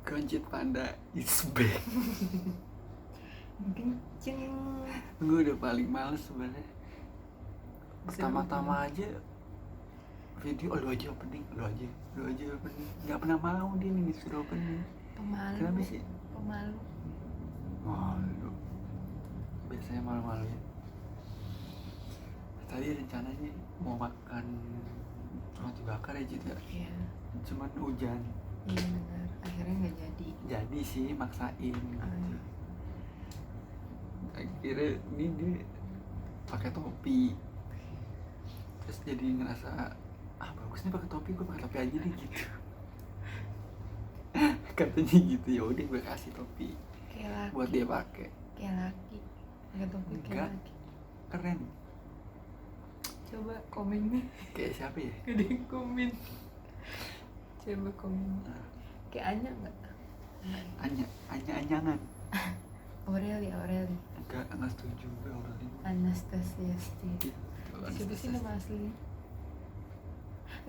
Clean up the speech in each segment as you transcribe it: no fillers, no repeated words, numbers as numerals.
Gonjit Panda is back. Kenceng. Gue udah paling males sebenarnya. Pertama-tama aja video lu aja opening. Nggak pernah mau dia nih disuruh opening. Pemalu. Kenapa sih? Pemalu. Malu. Biasanya malu-malu ya. Tadi rencananya mau makan roti bakar ya gitu ya. Iya. Cuman hujan. Iya benar. Akhirnya nggak jadi. Jadi sih maksain. Iya. Akhirnya ini dia pakai topi. Terus jadi ngerasa bagusnya pakai topi, gue pakai topi aja deh gitu. Katanya gitu, ya udah gue kasih topi Kayak laki. buat dia pakai. Kayak laki. Nggak topi Enggak. kayak laki. Keren. Coba komennya. Kayak siapa ya? Gak ada yang komen. Coba komen. Kayak Anya nggak? Anyangan. Aureli. Enggak setuju gue orang ini. Anastasia Steve. Siapa sih nama asli?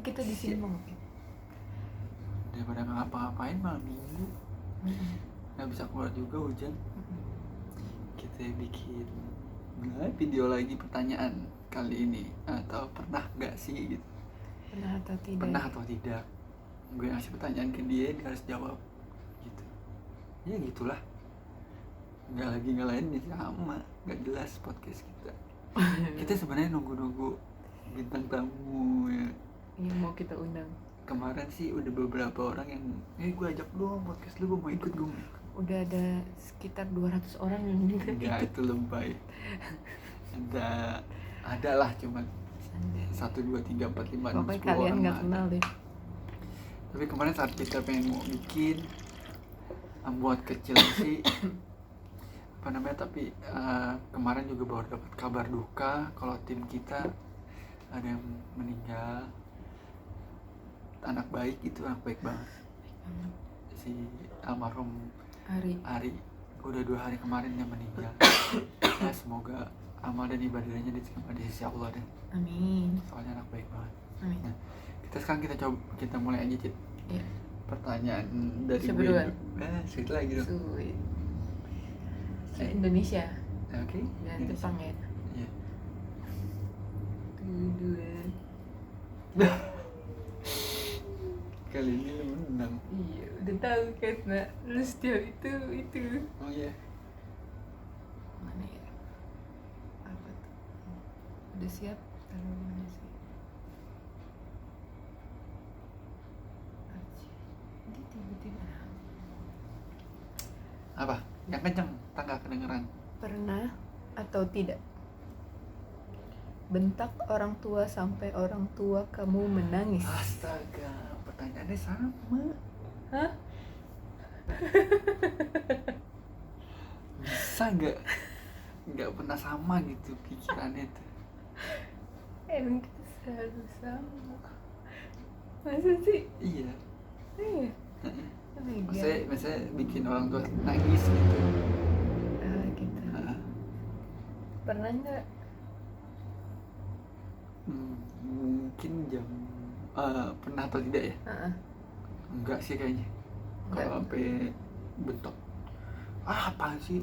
Kita di sini mau ngapain? Daripada nggak ngapa-ngapain malam minggu nggak bisa keluar juga hujan, kita bikin video lagi pertanyaan kali ini, atau pernah nggak sih gitu. Pernah atau tidak? Gue ngasih pertanyaan ke dia harus jawab gitu ya, gitulah. Nggak lagi ngalahin nih, sama nggak jelas podcast kita. Kita sebenarnya nunggu bintang tamu ya. Yang mau kita undang. Kemarin sih udah beberapa orang yang gue ajak dong podcast lu, gue mau ikut. Udah ada sekitar 200 orang yang minta Enggak, ikut. itu lebay. Ada lah, cuman 1, 2, 3, 4, 5, 6, 10 Pokoknya orang kalian nggak ada. kenal deh. Tapi kemarin saat kita pengen mau bikin buat kecil sih tapi kemarin juga baru dapat kabar duka kalau tim kita ada yang meninggal. Anak baik banget si almarhum Ari. Udah 2 hari kemarin dia meninggal. Ya, semoga amal dan ibadahnya diterima di sisi Allah deh. Amin. Soalnya anak baik banget. Amin. Nah, sekarang kita mulai aja, Cid. Iya. Pertanyaan dari Siapa gue. duluan? Sweet lagi dong. Sweet. Indonesia. Oke. Dan Jepang ya. Iya. Dua. Kali ini lu menang. Iya, udah tahu kan, Nak. Lu setiap itu. Oh iya. Mana ya? Apa tuh? Udah siap? Taruh mana sih? Ini tiba-tiba. Apa? Yang kenceng, tangga kedengeran. Pernah atau tidak bentak orang tua sampai orang tua kamu menangis? Astaga, pertanyaannya sama. Hah? Bisa nggak pernah sama gitu pikirannya tuh. Emang kita selalu sama. Masa sih? Iya. Iya. Oh my God. Maksudnya bikin orang tua nangis gitu. Gitu. Nah, Pernah nggak? mungkin pernah atau tidak ya? Enggak sih kayaknya. Enggak. Kalau sampai bentok, apaan sih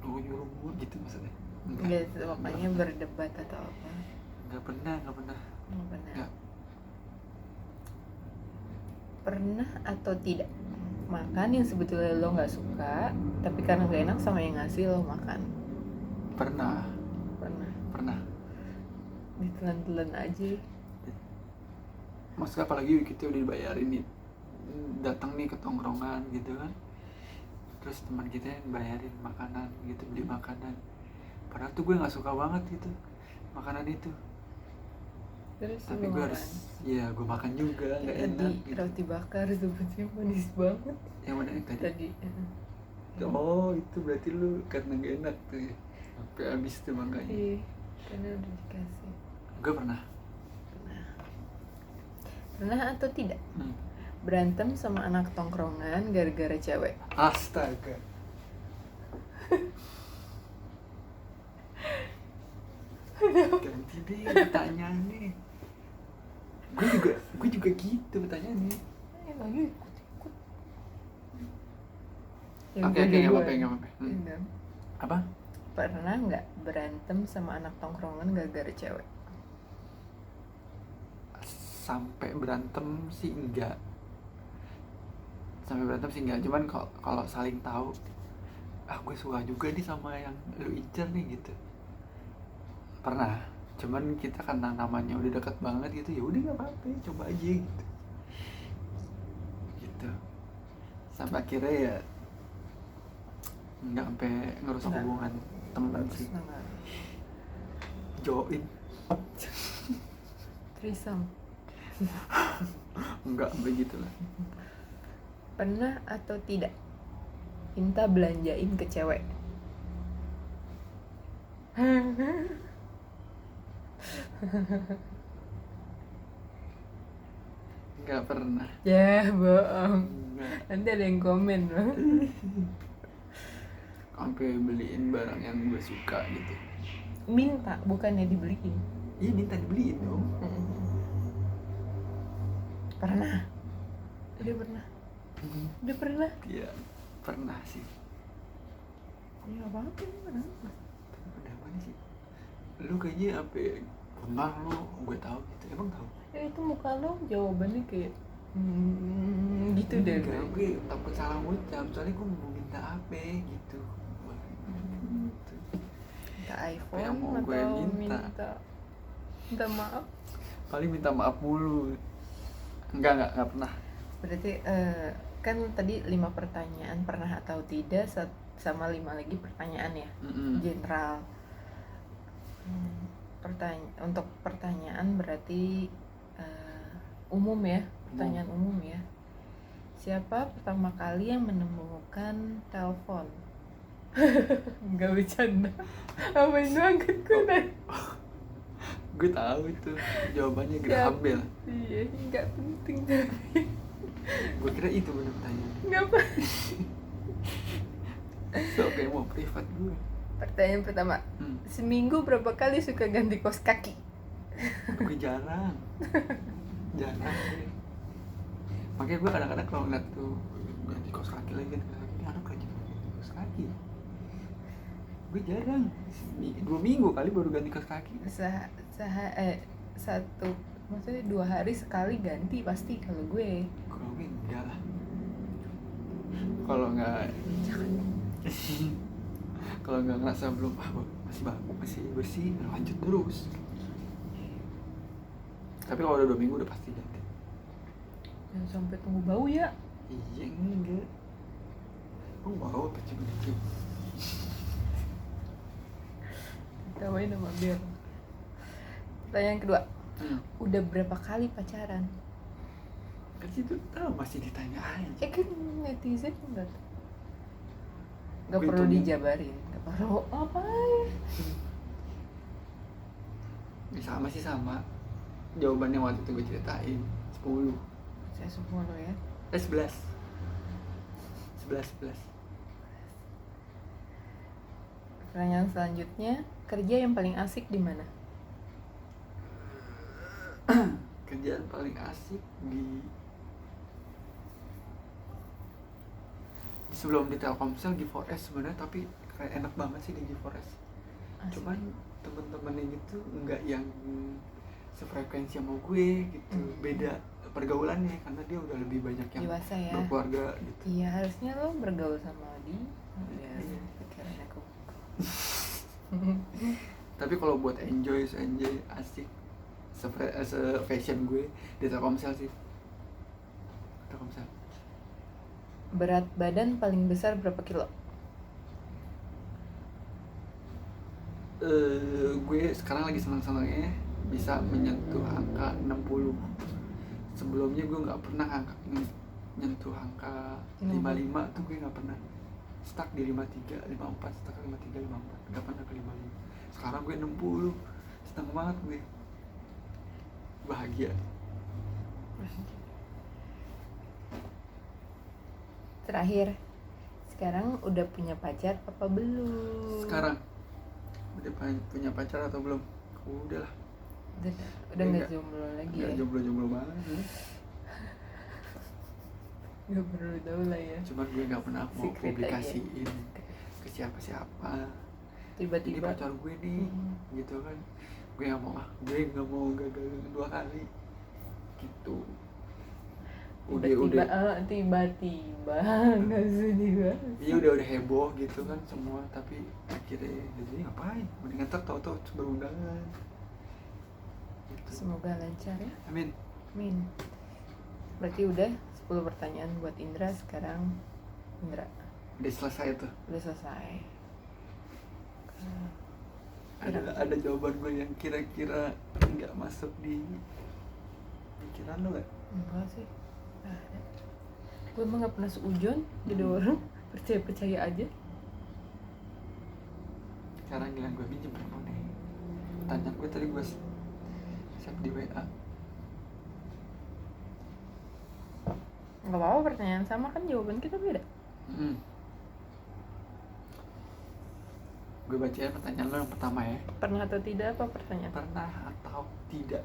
nyuruh gitu maksudnya? Enggak, makanya berdebat atau apa? Enggak pernah. Nggak pernah. Nggak. Pernah atau tidak makan yang sebetulnya lo nggak suka, tapi karena gak enak sama yang ngasih lo makan? Pernah. Ditelan-telan aja. Maksudnya apalagi kita udah dibayarin nih, datang nih ke tongkrongan gitu kan, terus teman kita yang bayarin makanan gitu, beli makanan, padahal tuh gue nggak suka banget gitu makanan itu, Terus tapi lo gue makan. harus, ya gue makan juga, nggak Kayak enak tadi gitu. roti bakar sebetulnya manis banget. Yang mana yang tadi? Oh itu berarti lu karena nggak enak tuh ya, sampai habis tuh makanya. Iya, karena udah dikasih. Gue pernah. Pernah atau tidak berantem sama anak tongkrongan gara-gara cewek? Astaga. Ganti deh pertanyaannya. Gue juga gitu pertanyaannya. Lagi ikut. Yang Oke, gue nggak duluan. apa-apa, nggak apa-apa. Iya. Apa? Pernah nggak berantem sama anak tongkrongan gara-gara cewek? Sampai berantem sih enggak. Cuman kalau saling tahu, gue suka juga nih sama yang lu incer nih gitu. Pernah. Cuman kita karena namanya udah deket banget gitu, ya udah nggak apa-apa, coba aja gitu. Gitu. Sampai akhirnya ya nggak sampai ngerusak Nggak. hubungan temen Bagus sih. banget. Join Threesome. enggak begitu lah. Pernah atau tidak minta belanjain ke cewek? Nggak pernah. Ya bohong. Nggak. Nanti ada yang komen loh. Sampai beliin barang yang gue suka gitu. Minta, bukannya dibeliin. Iya, minta dibeliin dong. Pernah. Udah pernah. Udah pernah. Iya, pernah sih. Ya apa-apa pernah. Udah apa sih? Lu kayaknya apa ya? Pernah lu, gue tahu gitu. Emang tahu? Itu muka lo jawabannya kayak gitu deh. Enggak, gue takut salah ngucap. Soalnya gue mau minta apa gitu. Minta iPhone yang mau gue atau minta? minta maaf. Paling minta maaf mulu. Enggak pernah. Berarti kan tadi 5 pertanyaan pernah atau tidak sama 5 lagi pertanyaan ya, general. Untuk pertanyaan berarti umum ya, pertanyaan umum ya. Siapa pertama kali yang menemukan telepon? Enggak bercanda. Apa itu angkat kuda? Gue tahu itu jawabannya Graham Bell. Iya, enggak penting tapi. Gue kira itu bener pertanyaan. Enggak apa. So kayak mau privat gue. Pertanyaan pertama. Seminggu berapa kali suka ganti kaos kaki? Gue jarang. Makanya gue kadang-kadang kalau ngeliat tuh ganti kaos kaki lagi, ini anak rajin ganti kaos kaki. Gue jarang. 2 minggu kali baru ganti kaos kaki. Satu, maksudnya 2 hari sekali ganti pasti kalau gue. Kalau gue enggak lah. Kalau nggak kalau nggak ngerasa belum masih bagus, masih bersih, lanjut terus. Tapi kalau udah 2 minggu udah pasti ganti. Jangan sampai tunggu bau ya. Iya, enggak. Bau apa cium-cium? Tawain sama biar. Pertanyaan kedua. Udah berapa kali pacaran? Kan situ tahu masih ditanya aja. Kan netizen enggak Gue perlu hitungin. dijabarin. Enggak perlu apa ya. Sama sih sama. Jawabannya waktu itu gue ceritain 10. Saya 10 ya. 11. Pertanyaan selanjutnya, kerja yang paling asik di mana? Kerjaan paling asik di sebelum di Telkomsel G4S sebenarnya, tapi kayak enak banget sih di G4S. Cuman temen-temennya gitu enggak yang sefrekuensi sama gue gitu. Beda pergaulannya karena dia udah lebih banyak yang dewasa ya. berkeluarga gitu. Iya, harusnya lo bergaul sama dia. Ya, pikiran aku. Tapi kalau buat enjoy asik se-fashion gue di Telkomsel sih. Telkomsel. Berat badan paling besar berapa kilo? Gue sekarang lagi senang-senangnya bisa menyentuh angka 60. Sebelumnya gue nggak pernah nyentuh angka 55 tuh, gue nggak pernah. Stuck di 53, 54, stuck di 53, 54, nggak pernah ke 55. Sekarang gue 60, senang banget gue, bahagia. Terakhir, sekarang udah punya pacar apa belum? Sekarang udah punya pacar atau belum? Udah lah. Udah nggak jomblo lagi ya? Jomblo banget. Nggak perlu tahu lah ya. Cuman gue nggak pernah mau Secret publikasiin ke siapa-siapa. Ini Tiba-tiba pacar gue nih, gitu kan. Gue nggak mau gagal 2 kali, gitu. tiba-tiba nggak sedih banget. Iya udah heboh gitu kan semua, tapi akhirnya jadi ngapain? Mendingan tahu-tahu berundangan. Gitu. Semoga lancar ya. Amin. Amin. Berarti udah 10 pertanyaan buat Indra. Sekarang Indra Udah selesai tuh. udah selesai. Ada jawaban gue yang kira-kira nggak masuk di pikiran lo nggak? Enggak sih, nggak ada. Gue emang nggak pernah seujon jadi orang percaya aja. Sekarang giliran gue minjem handphone nih. Pertanyaan gue tadi gue save di WA. Nggak apa-apa, pertanyaan sama kan, jawaban kita beda. Gue bacain pertanyaan lo yang pertama ya. Pernah atau tidak apa pertanyaan? Pernah atau tidak?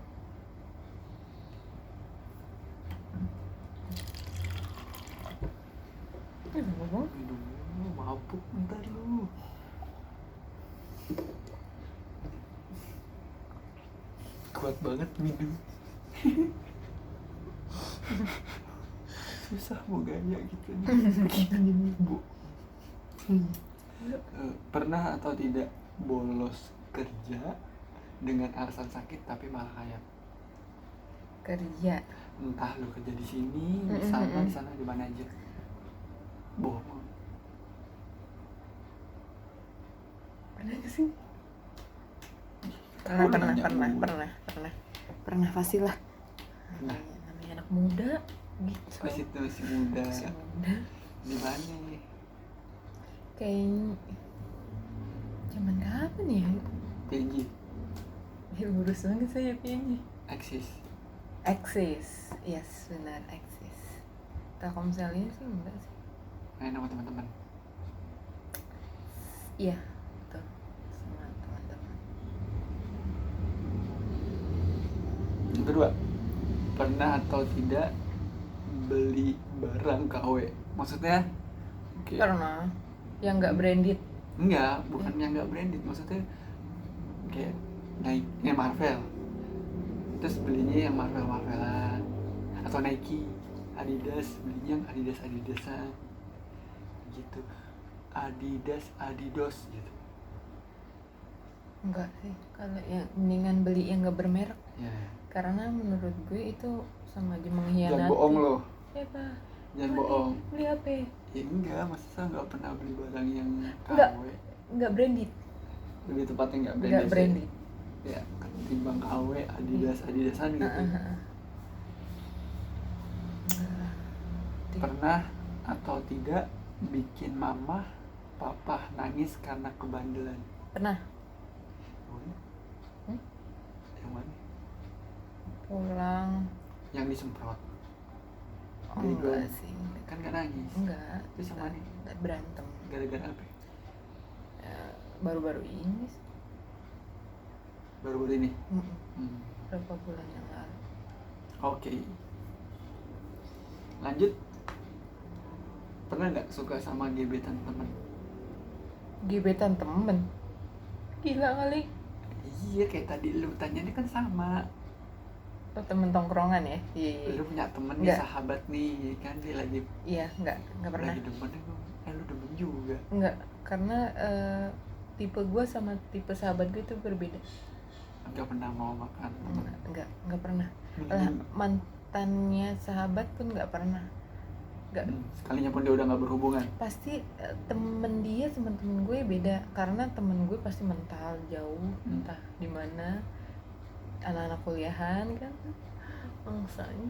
Ngomong. Minum dulu, mabuk bentar lu. Kuat banget minum. Susah mau gaya gitu nih. Begini ibu. Pernah atau tidak bolos kerja dengan alasan sakit tapi malah kaya? Kerja. Entah lu kerja di sini, di sana di mana aja. Bohong. Pernah gak sih? Lu nanya Pernah pasti lah. Nah. Namanya anak muda gitu. Masih muda. Di mana nih? Kayak zaman kapan ya? PJ. Lurus banget saya PJ. Axis. Yes, benar, Axis. Telkomselnya sih enggak sih. Main sama teman-teman. Iya, betul. Sama teman-teman. Yang kedua, pernah atau tidak beli barang KW? Maksudnya Pernah. Yang nggak branded. Enggak, bukan yang nggak branded. Maksudnya kayak naik Marvel. Terus belinya yang Marvelan. Atau Nike, Adidas, belinya yang Adidasan. Gitu. Adidas gitu. Enggak sih, kalau yang mendingan beli yang nggak bermerek. Ya. Karena menurut gue itu sama aja mengkhianati. Jangan bohong lo. Ya Pak. Jangan bohong. Beli apa? Ya enggak, masa nggak pernah beli barang yang Enggak. KW. Nggak branded. Lebih tepatnya nggak branded. Nggak branded. Ya, ketimbang KW, Adidasan gitu. Pernah atau tidak bikin mama, papa nangis karena kebandelan? Pernah. Yang mana? Pulang. Yang disemprot. Oh, Jadi gue enggak sih. kan gak nangis. Enggak. Terus yang mana? Enggak berantem. Gara-gara apa? Ya, baru-baru ini sih. Baru-baru ini. Berapa bulan yang lalu. Oke. Lanjut. Pernah nggak suka sama gebetan temen? Gebetan temen? Gila kali. Iya, kayak tadi lu tanya ini kan sama. Oh, temen tongkrongan ya? Iya. Lu punya temen nih, Nggak. sahabat nih, kan dia lagi Iya, enggak pernah. lagi demen, lu demen juga. Enggak, karena tipe gue sama tipe sahabat gue itu berbeda. Nggak pernah mau makan temen. Enggak pernah. Malah mantannya sahabat pun enggak pernah. Enggak. Sekalinya pun dia udah nggak berhubungan. Pasti temen dia sama temen gue beda, karena temen gue pasti mental jauh, entah di mana, anak-anak kuliahan kan, bangsanya.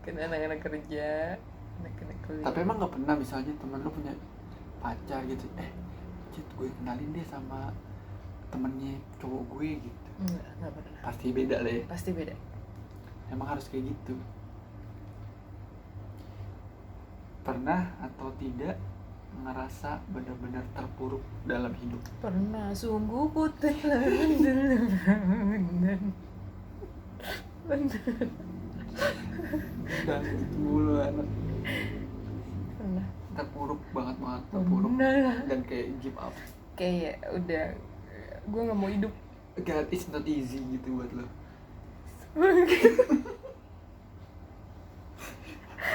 Kan anak-anak kerja, anak-anak kuliah. Tapi emang nggak pernah misalnya temen lu punya pacar gitu, Cit, gue kenalin dia sama temennya cowok gue gitu. Enggak pernah. Pasti beda lah ya. Pasti beda. Emang harus kayak gitu. Pernah atau tidak ngerasa benar-benar terpuruk dalam hidup? Pernah, sungguh ku telah benar. Dan gitu mulu anak. Pernah. Terpuruk banget terpuruk. Pernah. Dan kayak give up. Kayak udah gue nggak mau hidup. God, it's not easy gitu buat lo.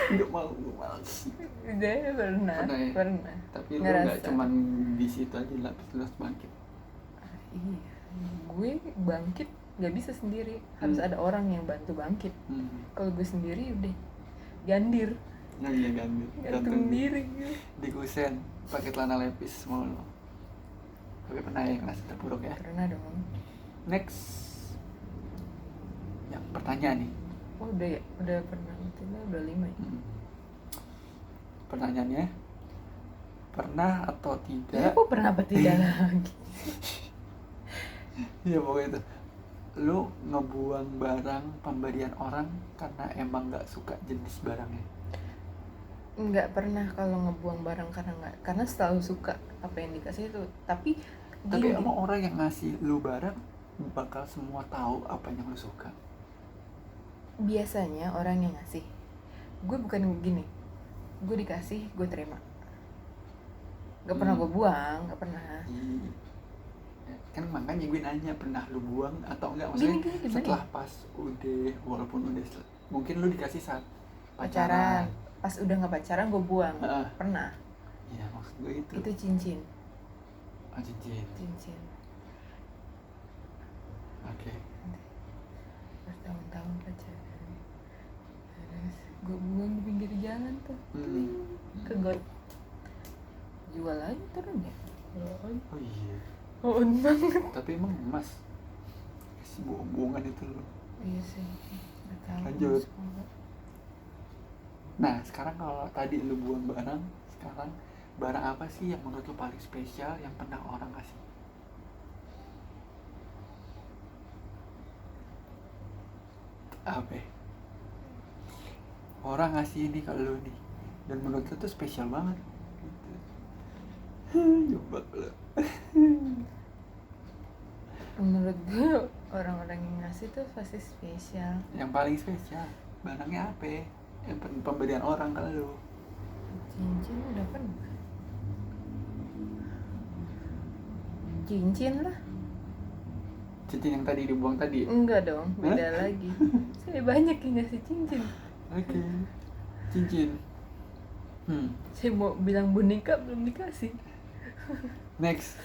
Nggak mau males. Udah pernah. Pernah ya? Pernah. Tapi lo Ngerasa. nggak cuman di situ aja lah, lo harus bangkit. Iya, gue bangkit nggak bisa sendiri, harus ada orang yang bantu bangkit. Kalau gue sendiri udah gandir, Nah iya ganti gantung diri. di kusen pakai celana lepis mulu. Tapi pernah ya ngerasa terpuruk ya. Pernah dong. Next, ya pertanyaan nih. Oh udah ya, udah pernah. Itu udah 5 ya. Pertanyaannya, pernah atau Ya, tidak? kok pernah apa tidak lagi? Iya pokoknya itu. Lu ngebuang barang pemberian orang karena emang nggak suka jenis barangnya. Nggak pernah kalau ngebuang barang karena selalu suka apa yang dikasih itu. Tapi gini, emang orang yang ngasih lu barang bakal semua tahu apa yang lu suka. biasanya orang yang ngasih, gue bukan gini, gue dikasih gue terima, nggak pernah gue buang, nggak pernah. Kan makanya gue nanya pernah lu buang atau enggak, maksudnya Gini. setelah pas udah, walaupun udah mungkin lu dikasih saat Pacaran, pas udah nggak pacaran gue buang. Pernah. Iya maksud gue itu Cincin. cincin. Oke. Bertahun-tahun pacaran, terus gue buang di pinggir jalan tuh. Ke got, jual aja turun ya. Oh iya. Oh banget. Tapi emang emas kasih buang-buangan itu loh. Iya sih. Nggak tahu. Lanjut. Nah sekarang kalau tadi lu buang barang, sekarang barang apa sih yang menurut lu paling spesial yang pernah orang kasih? Apa? Orang ngasih ini ke lu nih, dan menurut lu tuh spesial banget gitu. Jebak lu. Menurut gue orang-orang yang ngasih tuh pasti spesial. Yang paling spesial barangnya apa? Yang pemberian orang ke lu. Cincin udah pernah. Cincin lah. Cincin yang tadi dibuang tadi? Enggak dong, beda lagi. Saya banyak yang ngasih cincin. Oke. Cincin. Saya mau bilang boneka belum dikasih. Next.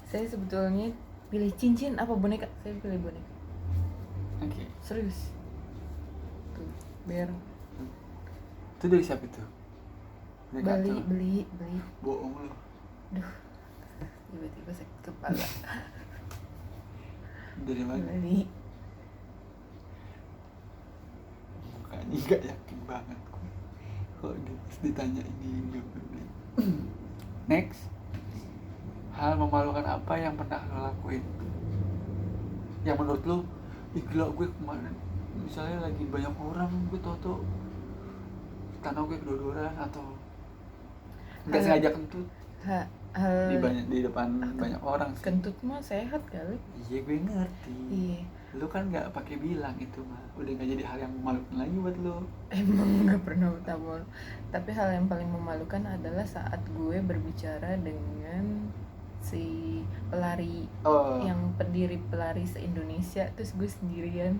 Saya sebetulnya pilih cincin apa boneka? Saya pilih boneka. Oke. Serius. Tuh, biar Itu dari siapa itu? Dari Kacau. beli. Bohong lu. Duh. Tiba-tiba sakit kepala. Dari mana? Beli. Mukanya gak yakin banget. Kok dia pas ditanya ini gak beli. Next. Hal memalukan apa yang pernah lo lakuin? Yang menurut lo, ih gila gue kemarin misalnya lagi banyak orang, gue tau tanah gue kedodoran atau nggak sengaja kentut di depan banyak orang sih. Kentut mah sehat kali. Iya gue ngerti. Iya. Lu kan nggak pakai bilang itu mah, udah nggak jadi hal yang memalukan lagi buat lo. Emang nggak pernah tahu. Tapi hal yang paling memalukan adalah saat gue berbicara dengan si pelari yang pendiri pelari se-Indonesia, terus gue sendirian.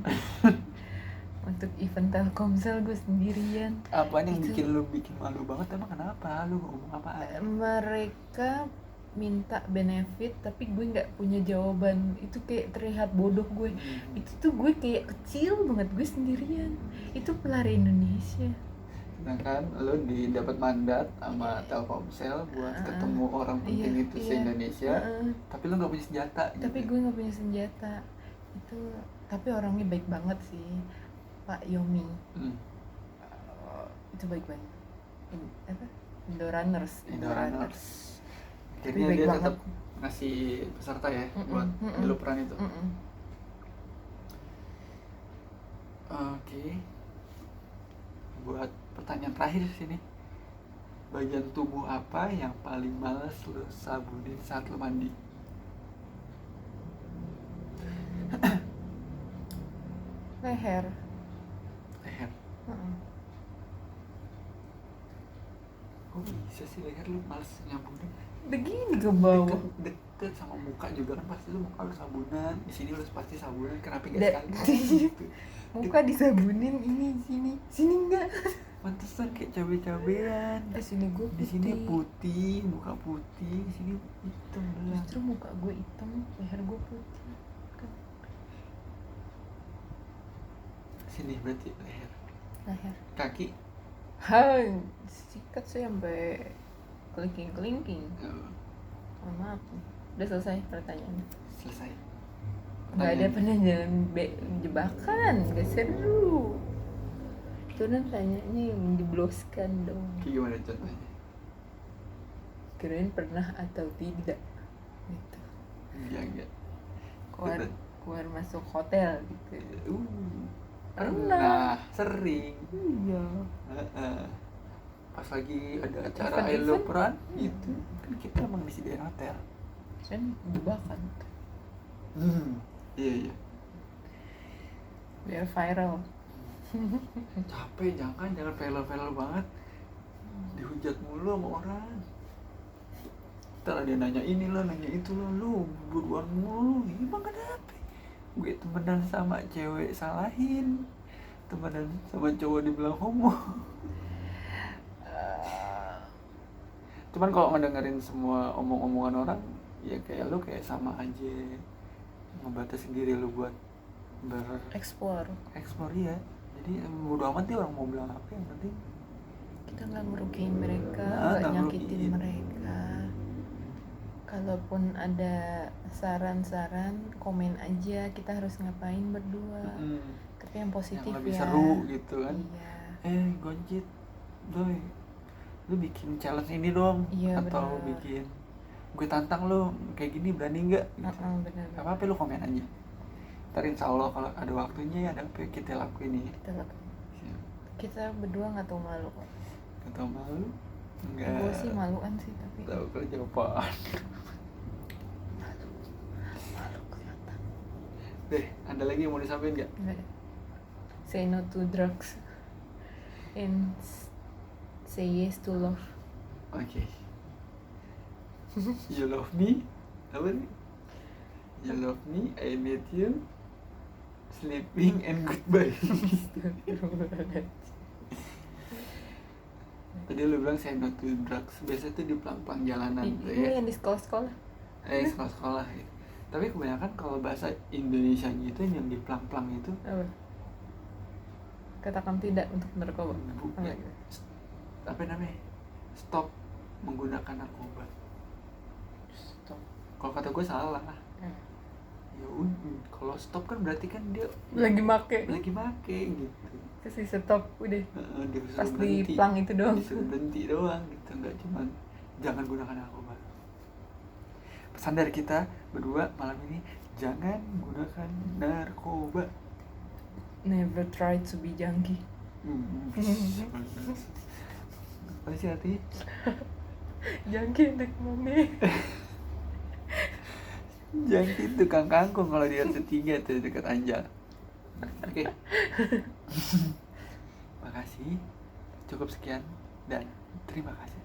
Untuk event Telkomsel gue sendirian. Apaan yang bikin malu banget, emang kenapa? Lu ngomong apaan? Mereka minta benefit tapi gue nggak punya jawaban. Itu kayak terlihat bodoh gue. Itu tuh gue kayak kecil banget, gue sendirian. Itu pelari Indonesia. Sedangkan lo dapat mandat sama Telkomsel buat ketemu orang penting itu se-Indonesia, tapi lo nggak punya senjata. Tapi gitu. gue nggak punya senjata. Itu tapi orangnya baik banget sih, Pak Yomi. Itu baik banget. Indorunners. Akhirnya dia tetap ngasih peserta ya buat lo peran itu. Oke. Buat pertanyaan terakhir sini, bagian tubuh apa yang paling males lo sabunin saat lo mandi? Leher. Leher. kok bisa sih leher lu males nyambungnya? Begini ke bawah. Deket sama muka juga kan pasti lu muka harus sabunan, di sini harus pasti sabunan, kenapa nggak Da- sekali gitu? Muka disabunin ini sini enggak. Pantesan kayak cabe-cabean. Sini gue Di sini putih, muka putih, di sini hitam belang. Justru muka gue hitam, leher gue putih. Kan Sini berarti leher. leher. Kaki. Hai, sikat sih sampai kelingking. Oh, Mohon maaf nih. Udah selesai pertanyaannya. selesai. Nggak ada penanyakan jebakan, nggak seru. Itu kan tanyanya yang dibloskan dong. Kayak gimana contohnya? Kirain pernah atau tidak gitu. Enggak. Keluar masuk hotel gitu. Pernah, sering. Iya. Pas lagi ada acara Event-event. eloperan gitu kan kita emang disediain hotel. Kan jebakan. Iya. Biar viral. Capek, jangan viral banget, dihujat mulu sama orang. Ntar ada nanya ini lah, nanya itu lah, lu buruan mulu. Emang kenapa? Gue temenan sama cewek salahin, temenan sama cowok dibilang homo. Cuman kalau ngedengerin semua omong-omongan orang, ya kayak lu kayak sama aja ngebatasin diri lu buat Explore. bereksplor ya. Jadi bodo amat dia orang mau bilang apa, yang penting Kita nggak merugiin mereka, Nah, nggak nggak nyakitin merugiin. mereka. Kalaupun ada saran-saran, komen aja kita harus ngapain berdua. Tapi yang positif yang lebih ya. seru gitu kan. Iya. Gonjit doi, lu bikin challenge ini dong. Iya, atau benar. bikin gue tantang lu kayak gini, berani nggak gitu. Benar. Gak apa-apa, lu komen aja. Ntar insya Allah kalau ada waktunya ya ada apa kita lakuin nih. Kita berdua nggak tahu malu kok. Gak tau malu? Enggak. Gue sih maluan sih tapi. Tahu kerja apaan. Malu kelihatan. Deh, ada lagi yang mau disampaikan nggak? Nggak ada. Say no to drugs and say yes to love. Oke. You love me? Apa nih? You love me, I need you, sleeping and goodbye. Tadi lu bilang say no to drugs. Biasanya tuh di pelang-pelang jalanan tuh Ini ya. yang di sekolah-sekolah. Sekolah-sekolah gitu. Tapi kebanyakan kalau bahasa Indonesia gitu yang di pelang-pelang itu Apa? Katakan tidak untuk narkoba. ya, apa namanya? Stop menggunakan narkoba. Stop. Kalau kata gue salah. Ya udah, kalau stop kan berarti kan dia Lagi make. lagi make gitu. Terus di stop udah. Disuruh Pas di berhenti. plang itu doang. Disuruh berhenti doang gitu, nggak cuman jangan gunakan narkoba. Pesan dari kita berdua malam ini, jangan gunakan narkoba. Never try to be junkie. Apa sih artinya? Junkie untuk mana? Junkie tukang kangkung kalau di RT 3 tuh dekat Anjal. Oke. Makasih. Cukup sekian dan terima kasih.